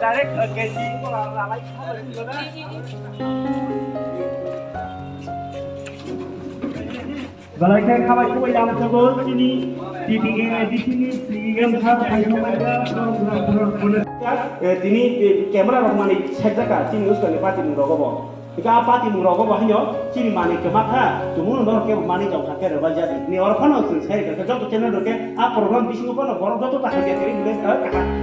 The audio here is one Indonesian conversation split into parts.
direct keji ko lalai khabar dilo na. Balai khabar ko yam sago sini DPA di sini CM thar ayo tini camera romani sajaka sini us kali pati murogo bo ika pati murogo bo hanyo sini mani ke makha tumun ndo ke mani jau khake re balja ni or khono sun sai ke joto channel roke a program bisingo kono boro joto ta hamia keri dule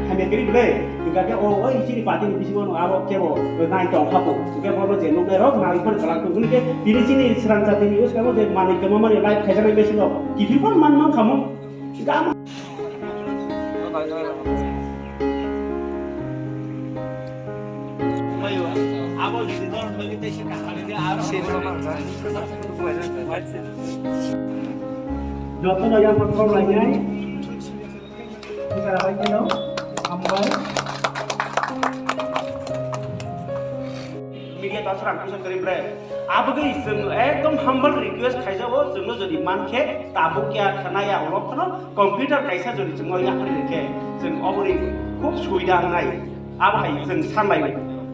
hamia keri dule ika ke o oi sini pati bisingo no abo ke bo nai tong khapo ke boro je no ke rok nai pon kala tu ke diri sini serang jati ni us kamo je mani ke mani live khajana bisingo kipi pon man man khamo ika abo di dor bagi tesi kahali dia arah joto no yang perform lainnya kita lagi no ambil media tasrang bisa kirim bre अब गई एकदम humble request खाइजा वो जोंनो जदि मानखे ताबु क्या खानाया अलग खनो कंप्यूटर खाइसा जदि जोंनो या खरि देखे जों अबरि खूब सुबिदा नाय अब हाय जों सानलाय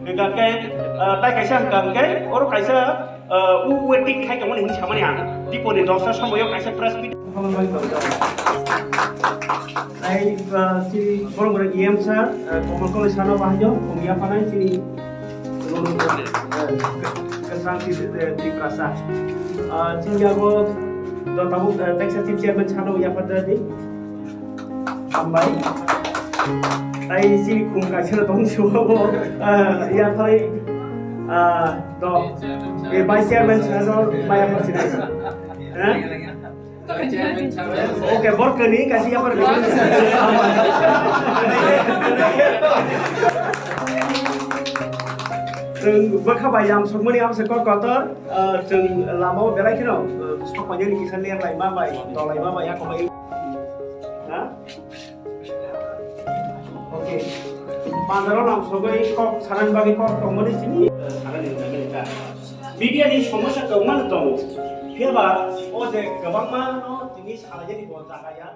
गंगाके ताइ खाइसा गंगाके और खाइसा उ वेटिंग खाइ गमन हिनि सामानि आं दिपनि दसा समयो खाइसा प्रेस मिट ai si borong borong IM sir komal kole sano bahjo komia panai sini kesanti di prasa sehingga go do tabu executive chairman chano ya pada di ambai ai si kum ka chana tong chuo bo ya phai do e vice chairman chano maya persis oke bor ke ni kasih apa जों बोखाबाय आम समनि आम से कलकत्ता जों लामाव बेरायखिनो सपानि नि खानले लाइ मा बाय दलाइ मा बाय आखबाय हा ओके बाजाराव नाम सबै कक सारान बागै कक कमनि सिनि सारान नि नागिरता मिडिया नि समस्या गोबां दं फेबा ओ जे गोबां मा न दिनि सालायनि बजागाया